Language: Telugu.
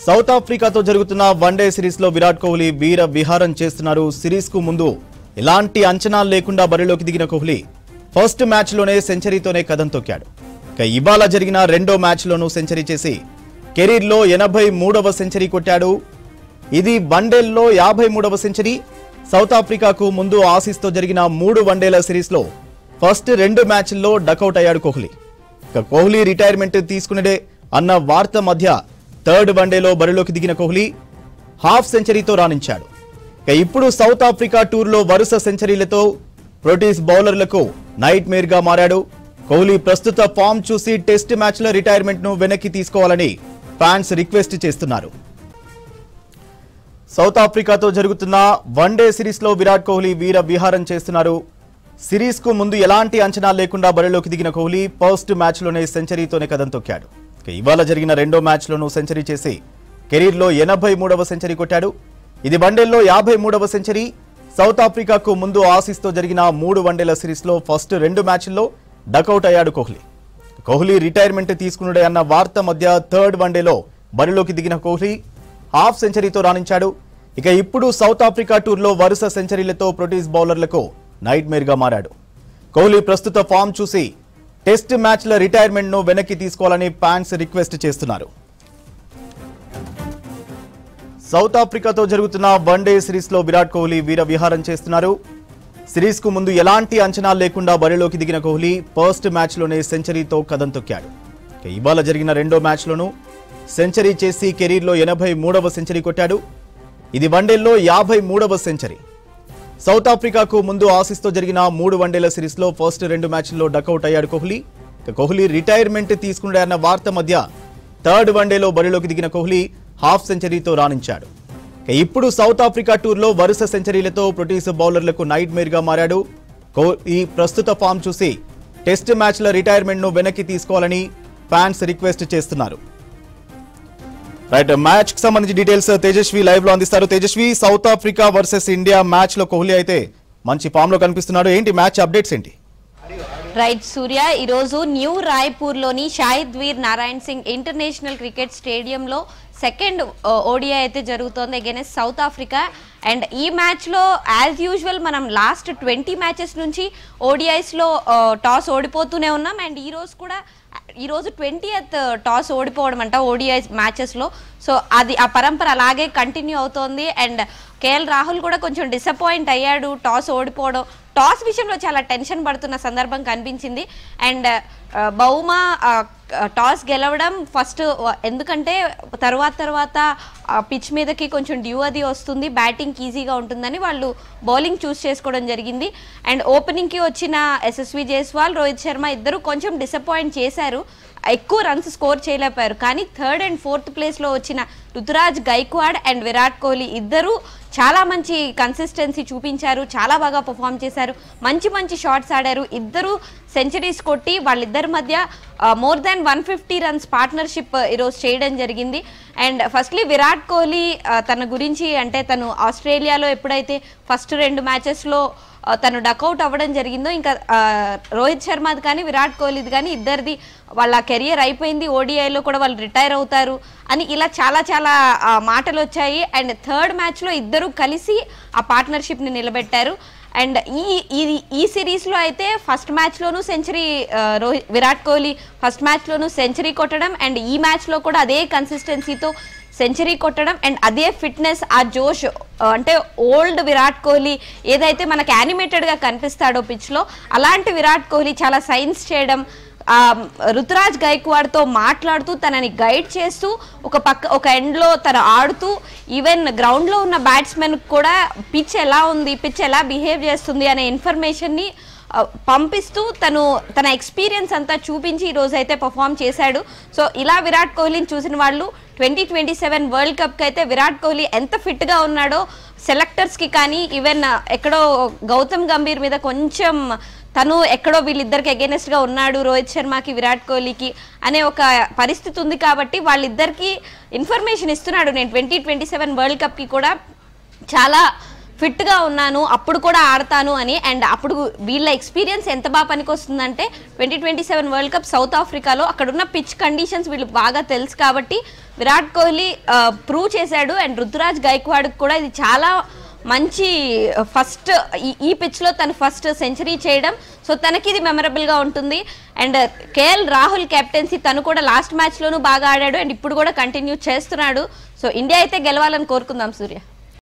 సౌత్ ఆఫ్రికాతో జరుగుతున్న వన్డే సిరీస్ లో విరాట్ కోహ్లీ వీర విహారం చేస్తున్నారు. సిరీస్ కు ముందు ఎలాంటి అంచనాలు లేకుండా బరిలోకి దిగిన కోహ్లీ ఫస్ట్ మ్యాచ్ లోనే సెంచరీతోనే కదం తొక్కాడు. ఇవాళ జరిగిన రెండో మ్యాచ్ లోనూ సెంచరీ చేసి కెరీర్ లో 83వ సెంచరీ కొట్టాడు. ఇది వన్డేల్లో 53వ సెంచరీ. సౌత్ ఆఫ్రికాకు ముందు ఆసీస్తో జరిగిన 3 వన్డేల సిరీస్ లో ఫస్ట్ 2 మ్యాచ్ల్లో డకౌట్ అయ్యాడు కోహ్లీ. కోహ్లీ రిటైర్మెంట్ తీసుకునేదే అన్న వార్త మధ్య థర్డ్ వన్డేలో బరిలోకి దిగిన కోహ్లీ హాఫ్ సెంచరీతో రాణించాడు. ఇప్పుడు సౌత్ ఆఫ్రికా టూర్లో వరుస సెంచరీలతో బ్రిటిష్ బౌలర్లకు నైట్ మేర్ గా మారాడు. కోహ్లీ ప్రస్తుత ఫామ్ చూసి టెస్ట్ మ్యాచ్ల రిటైర్మెంట్ ను వెనక్కి తీసుకోవాలని ఫ్యాన్స్ రిక్వెస్ట్ చేస్తున్నారు. సౌత్ ఆఫ్రికాతో జరుగుతున్న వన్డే సిరీస్ లో విరాట్ కోహ్లీ వీర విహారం చేస్తున్నారు. సిరీస్ కు ముందు ఎలాంటి అంచనా లేకుండా బరిలోకి దిగిన కోహ్లీ ఫస్ట్ మ్యాచ్ లోనే సెంచరీతోనే కదం తొక్కాడు. ఇవాళ జరిగిన రెండో మ్యాచ్ లోనూ సెంచరీ చేసి కెరీర్ లో 83వ సెంచరీ కొట్టాడు. ఇది వన్డేల్లో 53వ సెంచరీ. సౌత్ ఆఫ్రికాకు ముందు ఆసీస్తో జరిగిన 3 వన్డేల సిరీస్ లో ఫస్ట్ 2 మ్యాచ్ల్లో డకౌట్ అయ్యాడు కోహ్లీ. కోహ్లీ రిటైర్మెంట్ తీసుకున్నాడే అన్న వార్త మధ్య థర్డ్ వన్డేలో బరిలోకి దిగిన కోహ్లీ హాఫ్ సెంచరీతో రాణించాడు. ఇప్పుడు సౌత్ ఆఫ్రికా టూర్లో వరుస సెంచరీలతో బ్రిటిష్ బౌలర్లకు నైట్ మేర్ గా మారాడు. కోహ్లీ ప్రస్తుత ఫామ్ చూసి టెస్ట్ మ్యాచ్ల రిటైర్మెంట్ ను వెనక్కి తీసుకోవాలని ఫ్యాన్స్ రిక్వెస్ట్ చేస్తున్నారు. సౌత్ ఆఫ్రికాతో జరుగుతున్న వన్డే సిరీస్ లో విరాట్ కోహ్లీ వీర విహారం చేస్తున్నారు. సిరీస్ కు ముందు ఎలాంటి అంచనాలు లేకుండా బరిలోకి దిగిన కోహ్లీ ఫస్ట్ మ్యాచ్ లోనే సెంచరీతో కదం తొక్కాడు. ఇవాళ జరిగిన రెండో మ్యాచ్ లోనూ సెంచరీ చేసి కెరీర్ లో 83వ సెంచరీ కొట్టాడు. ఇది వన్డేల్లో 53వ సెంచరీ. సౌత్ ఆఫ్రికాకు ముందు ఆసీస్తో జరిగిన 3 వన్డేల సిరీస్ లో ఫస్ట్ 2 మ్యాచ్ల్లో డకౌట్ అయ్యాడు కోహ్లీ. కోహ్లీ రిటైర్మెంట్ తీసుకున్నాడన్న వార్త మధ్య థర్డ్ వన్డేలో బరిలోకి దిగిన కోహ్లీ హాఫ్ సెంచరీతో రాణించాడు. ఇప్పుడు సౌత్ ఆఫ్రికా టూర్లో వరుస సెంచరీలతో బ్రిటిష్ బౌలర్లకు నైట్ మేర్ గా మారాడు. ఈ ప్రస్తుత ఫామ్ చూసి టెస్ట్ మ్యాచ్ల రిటైర్మెంట్ ను వెనక్కి తీసుకోవాలని ఫ్యాన్స్ రిక్వెస్ట్ చేస్తున్నారు. రైట్, మ్యాచ్ కి సంబంధించి డీటెయిల్స్ తేజస్వి లైవ్ లో అందిస్తారు. Tejaswi, South Africa versus India match లో కోహ్లీ అయితే మంచి ఫామ్ లో కనిపిస్తున్నాడు. ఏంటి మ్యాచ్ అప్డేట్స్ ఏంటి? రైట్ సూర్య, ఈరోజు న్యూ రాయ్పూర్ లోని షాహిద్ వీర్ నారాయణ్ సింగ్ ఇంటర్నేషనల్ క్రికెట్ స్టేడియంలో సెకండ్ ఓడిఐ అయితే జరుగుతోంది అగైన్స్ సౌత్ ఆఫ్రికా. అండ్ ఈ మ్యాచ్లో యాజ్ యూజువల్ మనం లాస్ట్ 20 మ్యాచెస్ నుంచి ఓడిఐస్లో టాస్ ఓడిపోతూనే ఉన్నాం. అండ్ ఈరోజు 20th టాస్ ఓడిపోవడం అంట ఓడిఐ మ్యాచెస్లో. సో అది ఆ పరంపర అలాగే కంటిన్యూ అవుతోంది. అండ్ కేఎల్ రాహుల్ కూడా కొంచెం డిసప్పాయింట్ అయ్యాడు టాస్ ఓడిపోవడం. టాస్ విషయంలో చాలా టెన్షన్ పడుతున్న సందర్భం కనిపించింది. అండ్ బౌమా టాస్ గెలవడం ఫస్ట్, ఎందుకంటే తర్వాత పిచ్ మీదకి కొంచెం డ్యూ అది వస్తుంది, బ్యాటింగ్ ఈజీగా ఉంటుందని వాళ్ళు బౌలింగ్ చూస్ చేసుకోవడం జరిగింది. అండ్ ఓపెనింగ్కి వచ్చిన ఎస్ఎస్వి జైస్వాల్, రోహిత్ శర్మ ఇద్దరు కొంచెం డిసప్పాయింట్ చేశారు, ఎక్కువ రన్స్ స్కోర్ చేయలేకపోయారు. కానీ థర్డ్ అండ్ ఫోర్త్ ప్లేస్లో వచ్చిన రుతురాజ్ గైక్వాడ్ అండ్ విరాట్ కోహ్లీ ఇద్దరు చాలా మంచి కన్సిస్టెన్సీ చూపించారు, చాలా బాగా పర్ఫామ్ చేశారు, మంచి షాట్స్ ఆడారు. ఇద్దరు సెంచరీస్ కొట్టి వాళ్ళిద్దరి మధ్య మోర్ దాన్ 150 రన్స్ పార్ట్నర్షిప్ ఈరోజు చేయడం జరిగింది. అండ్ ఫస్ట్లీ విరాట్ కోహ్లీ తన గురించి, అంటే తను ఆస్ట్రేలియాలో ఎప్పుడైతే ఫస్ట్ 2 మ్యాచెస్లో తను డకౌట్ అవ్వడం జరిగిందో, ఇంకా రోహిత్ శర్మది కానీ విరాట్ కోహ్లీది కానీ ఇద్దరిది వాళ్ళ కెరియర్ అయిపోయింది, ఓడిఐలో కూడా వాళ్ళు రిటైర్ అవుతారు అని ఇలా చాలా మాటలు వచ్చాయి. అండ్ థర్డ్ మ్యాచ్లో ఇద్దరు కలిసి ఆ పార్ట్నర్షిప్ని నిలబెట్టారు. అండ్ ఈ సిరీస్లో అయితే ఫస్ట్ మ్యాచ్లోనూ సెంచరీ, విరాట్ కోహ్లీ ఫస్ట్ మ్యాచ్లోనూ సెంచరీ కొట్టడం, అండ్ ఈ మ్యాచ్లో కూడా అదే కన్సిస్టెన్సీతో సెంచరీ కొట్టడం, అండ్ అదే ఫిట్నెస్, ఆ జోష్, అంటే ఓల్డ్ విరాట్ కోహ్లీ ఏదైతే మనకు యానిమేటెడ్గా కనిపిస్తాడో పిచ్లో, అలాంటి విరాట్ కోహ్లీ చాలా సైన్స్ చేయడం, రుతురాజ్ గైక్వాడ్తో మాట్లాడుతూ తనని గైడ్ చేస్తూ ఒక ఎండ్లో తను ఆడుతూ, ఈవెన్ గ్రౌండ్లో ఉన్న బ్యాట్స్మెన్ కూడా పిచ్ ఎలా ఉంది, పిచ్ ఎలా బిహేవ్ చేస్తుంది అనే ఇన్ఫర్మేషన్ని పంపిస్తూ తన ఎక్స్పీరియన్స్ అంతా చూపించి ఈరోజు అయితే పర్ఫామ్ చేశాడు. సో ఇలా విరాట్ కోహ్లీని చూసిన వాళ్ళు 2027 వరల్డ్ కప్కి అయితే విరాట్ కోహ్లీ ఎంత ఫిట్గా ఉన్నాడో సెలెక్టర్స్కి కానీ, ఈవెన్ ఎక్కడో గౌతమ్ గంభీర్ మీద కొంచెం తను ఎక్కడో వీళ్ళిద్దరికి అగైనెస్ట్గా ఉన్నాడు, రోహిత్ శర్మకి విరాట్ కోహ్లీకి అనే ఒక పరిస్థితి ఉంది. కాబట్టి వాళ్ళిద్దరికి ఇన్ఫర్మేషన్ ఇస్తున్నాడు, నేను 2027 వరల్డ్ కప్కి కూడా చాలా ఫిట్గా ఉన్నాను, అప్పుడు కూడా ఆడతాను అని. అండ్ అప్పుడు వీళ్ళ ఎక్స్పీరియన్స్ ఎంత బాగా పనికొస్తుందంటే 2027 వరల్డ్ కప్ సౌత్ ఆఫ్రికాలో అక్కడున్న పిచ్ కండిషన్స్ వీళ్ళు బాగా తెలుసు కాబట్టి విరాట్ కోహ్లీ ప్రూవ్ చేశాడు. అండ్ రుతురాజ్ గైక్వాడ్ కూడా ఇది చాలా మంచి ఫస్ట్ ఈ పిచ్లో తను ఫస్ట్ సెంచరీ చేయడం. సో తనకి ఇది మెమరబుల్గా ఉంటుంది. అండ్ కేఎల్ రాహుల్ కెప్టెన్సీ తను కూడా లాస్ట్ మ్యాచ్లోనూ బాగా ఆడాడు అండ్ ఇప్పుడు కూడా కంటిన్యూ చేస్తున్నాడు. సో ఇండియా అయితే గెలవాలని కోరుకుందాం సూర్య.